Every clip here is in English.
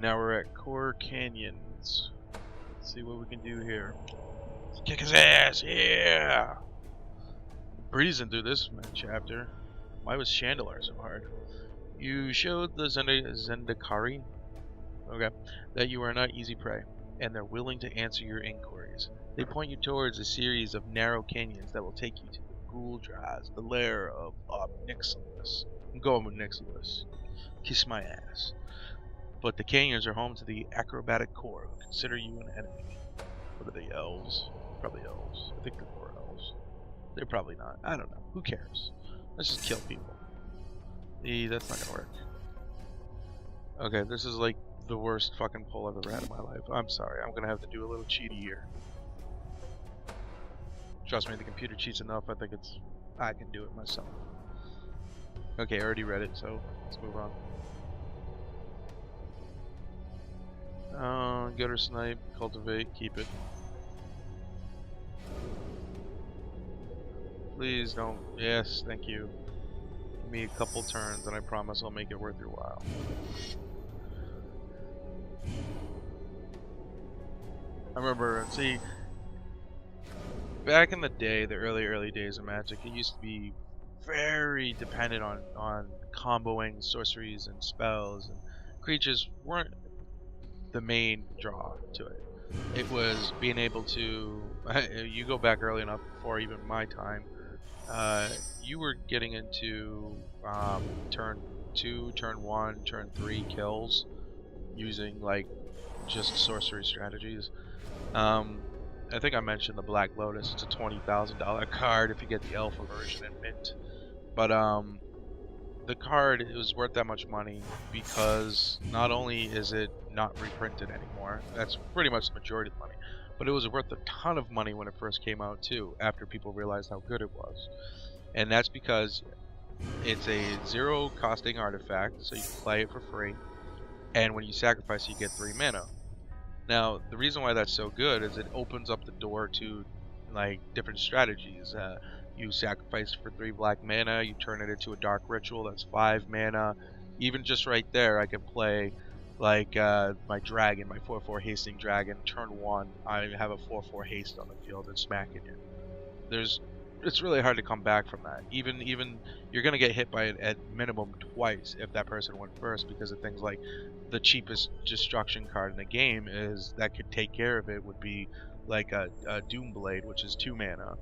Now we're at Kor Canyons. Let's see what we can do here. Let's kick his ass, yeah! Breezing through this chapter. Why was Chandelier so hard? You showed the Zendikari, okay, that you are not easy prey, and they're willing to answer your inquiries. They point you towards a series of narrow canyons that will take you to the Gouldras, the lair of Nixilis. I'm going with Nixilis. Kiss my ass. But the canyons are home to the acrobatic Kor, who consider you an enemy. What are they, elves? Probably elves. I think they're more elves. They're probably not. I don't know. Who cares? Let's just kill people. That's not gonna work. Okay, this is like the worst fucking pull I've ever had in my life. I'm sorry. I'm gonna have to do a little cheaty here. Trust me, the computer cheats enough. I can do it myself. Okay, I already read it, so let's move on. Gutter snipe, cultivate, keep it. Please don't. Yes, thank you. Give me a couple turns and I promise I'll make it worth your while. I remember, see, back in the day, the early days of Magic, it used to be very dependent on comboing sorceries and spells, and creatures weren't the main draw to it. It was being able to, you go back early enough before even my time, you were getting into turn 2, turn 1, turn 3 kills using like just sorcery strategies. I think I mentioned the Black Lotus. It's a $20,000 card if you get the alpha version in mint. But the card is worth that much money because not only is it not reprinted anymore, that's pretty much the majority of the money, but it was worth a ton of money when it first came out too, after people realized how good it was. And that's because it's a zero costing artifact, so you can play it for free, and when you sacrifice you get 3 mana. Now the reason why that's so good is it opens up the door to like different strategies. You sacrifice for 3 black mana, you turn it into a dark ritual, that's 5 mana. Even just right there, I can play like my dragon, my 4/4 hasting dragon. Turn 1, I have a 4/4 haste on the field and smacking it. It's really hard to come back from that. Even you're gonna get hit by it at minimum twice if that person went first, because of things like the cheapest destruction card in the game is that could take care of it would be like a Doomblade, which is 2 mana.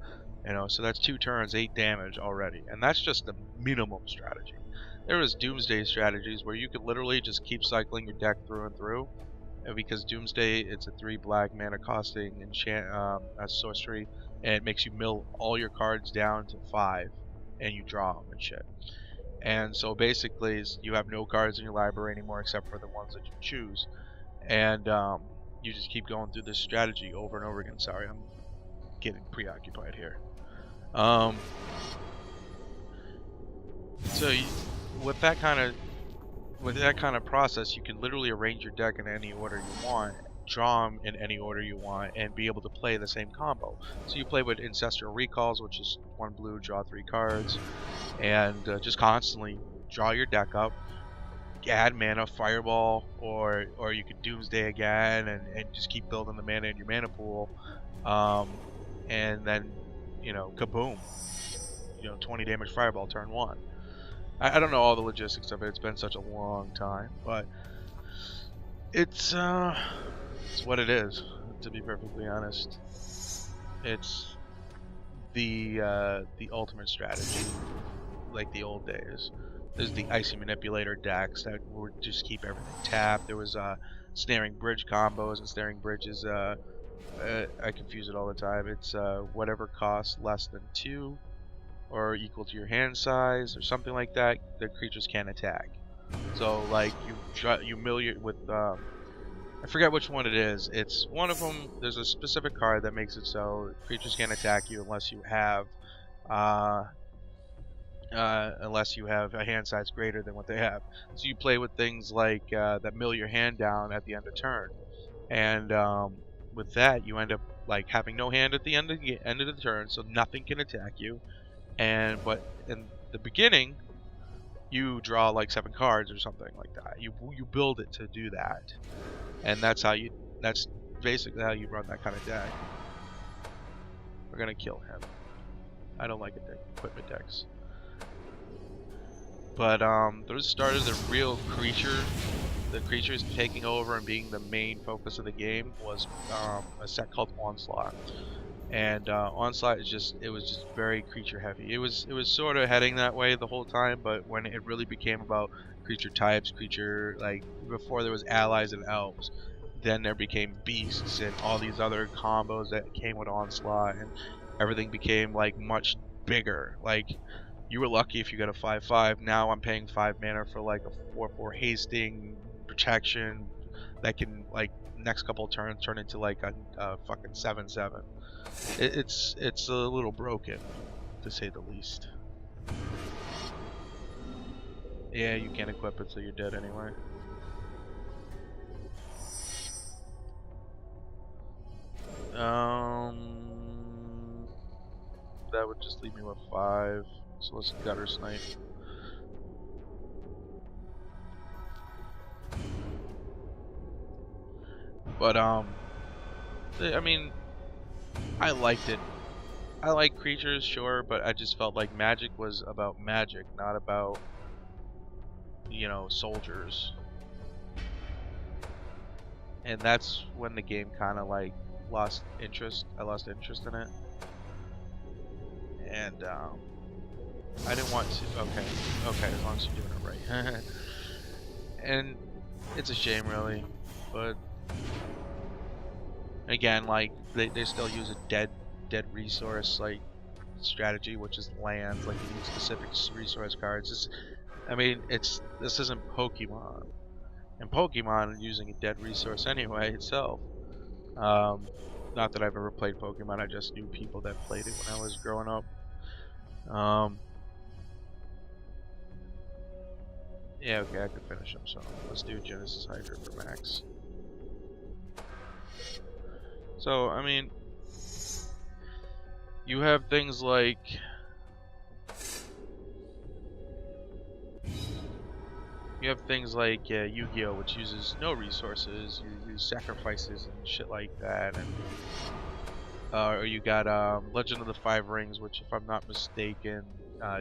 You know, so that's 2 turns, 8 damage already, and that's just the minimum strategy. There was Doomsday strategies where you could literally just keep cycling your deck through and through, and because Doomsday, it's a 3 black mana costing enchant sorcery, and it makes you mill all your cards down to 5, and you draw them and shit. And so basically, you have no cards in your library anymore except for the ones that you choose, and you just keep going through this strategy over and over again. Sorry, I'm getting preoccupied here. So with that kind of process, you can literally arrange your deck in any order you want, draw them in any order you want, and be able to play the same combo. So you play with Ancestral Recalls, which is 1 blue, draw 3 cards, and just constantly draw your deck up, add mana, Fireball, or you could Doomsday again, and just keep building the mana in your mana pool, and then, you know, kaboom, you know, 20 damage Fireball turn 1. I don't know all the logistics of it. It's been such a long time, but it's what it is. To be perfectly honest, it's the ultimate strategy, like the old days. There's the Icy Manipulator decks that would just keep everything tapped. There was Snaring Bridge combos, and Snaring Bridge is I confuse it all the time. It's whatever costs less than 2 or equal to your hand size or something like that, the creatures can't attack. So like you mill your with I forget which one it is. It's one of them. There's a specific card that makes it so creatures can't attack you unless you have a hand size greater than what they have. So you play with things like that mill your hand down at the end of turn, and with that you end up like having no hand at the end of the turn, so nothing can attack you. But in the beginning, you draw like 7 cards or something like that. You build it to do that, and that's basically how you run that kind of deck. We're gonna kill him. I don't like equipment decks. But those started the real the creatures taking over and being the main focus of the game was a set called Onslaught. And Onslaught was just very creature heavy. It was sort of heading that way the whole time, but when it really became about creature types, like before there was allies and elves, then there became beasts and all these other combos that came with Onslaught, and everything became like much bigger. Like you were lucky if you got a 5/5. Now I'm paying 5 mana for like a 4/4 hasting protection that can like next couple of turns turn into like a fucking 7/7. It's a little broken, to say the least. Yeah, you can't equip it, so you're dead anyway. That would just leave me with 5. So let's gutter snipe. But I mean, I liked it. I like creatures, sure, but I just felt like Magic was about magic, not about, you know, soldiers. And that's when the game kind of like lost interest. I lost interest in it. And I didn't want to. Okay, as long as you're doing it right. And it's a shame, really. But again, like they still use a dead resource like strategy, which is lands. Like you use specific resource cards. I mean, this isn't Pokemon, and Pokemon is using a dead resource anyway itself. Not that I've ever played Pokemon. I just knew people that played it when I was growing up. Yeah, okay, I could finish him. So let's do Genesis Hydra for max. So I mean, you have things like Yu-Gi-Oh, which uses no resources. You use sacrifices and shit like that, and or you got Legend of the Five Rings, which, if I'm not mistaken,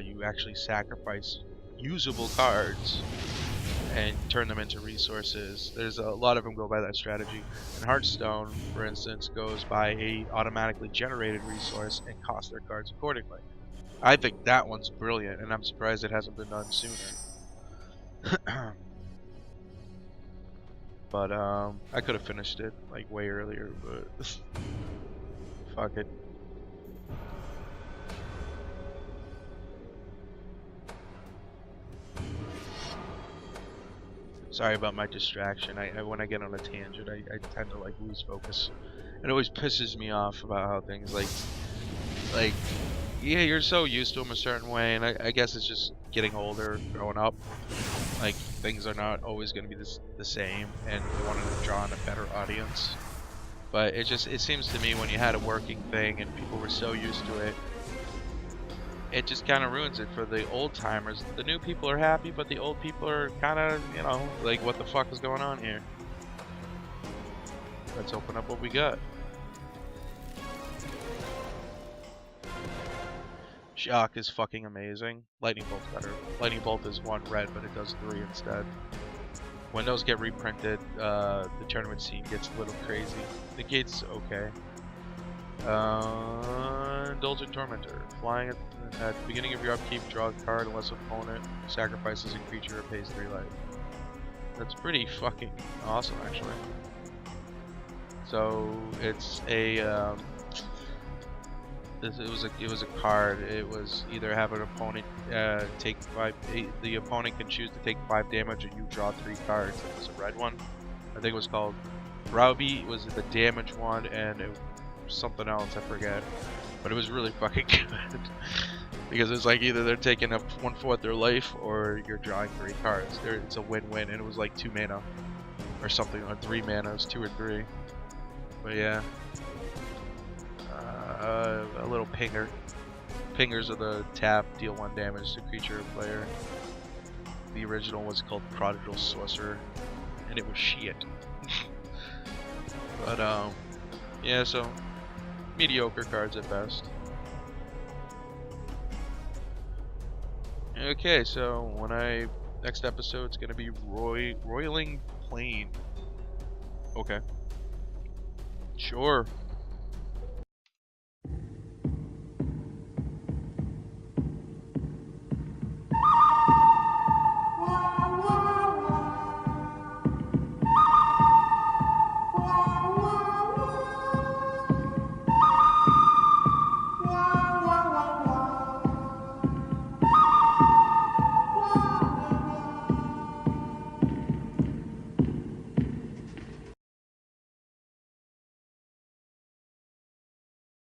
you actually sacrifice usable cards and turn them into resources. There's a lot of them go by that strategy. And Hearthstone, for instance, goes by a automatically generated resource and costs their cards accordingly. I think that one's brilliant, and I'm surprised it hasn't been done sooner. But I could have finished it like way earlier, but fuck it. Sorry about my distraction. When I get on a tangent, I tend to like lose focus. It always pisses me off about how things like yeah, you're so used to them a certain way, and I guess it's just getting older, growing up. Like things are not always going to be the same, and you wanted to draw on a better audience. But it seems to me when you had a working thing and people were so used to it, it just kind of ruins it for the old timers. The new people are happy, but the old people are kind of, you know, like, what the fuck is going on here? Let's open up what we got. Shock is fucking amazing. Lightning Bolt's better. Lightning Bolt is 1 red, but it does 3 instead. When those get reprinted, the tournament scene gets a little crazy. The gate's okay. Indulgent Tormentor. Flying at the beginning of your upkeep, draw a card unless opponent sacrifices a creature or pays 3 life. That's pretty fucking awesome, actually. So it's a it was a card. It was either have an opponent take 5. The opponent can choose to take 5 damage, or you draw 3 cards. It was a red one. I think it was called Browbeat. Was the damage one, and it was something else. I forget. But it was really fucking good because it's like either they're taking up 1/4 their life, or you're drawing 3 cards. It's a win-win, and it was like 2 mana or something, or 3 mana. It was 2 or 3. But yeah. A little pinger. Pingers are the tap, deal 1 damage to creature or player. the original was called Prodigal Sorcerer, and it was shit. But yeah, so mediocre cards at best. Okay, so next episode's gonna be Roiling Plain. Okay. Sure.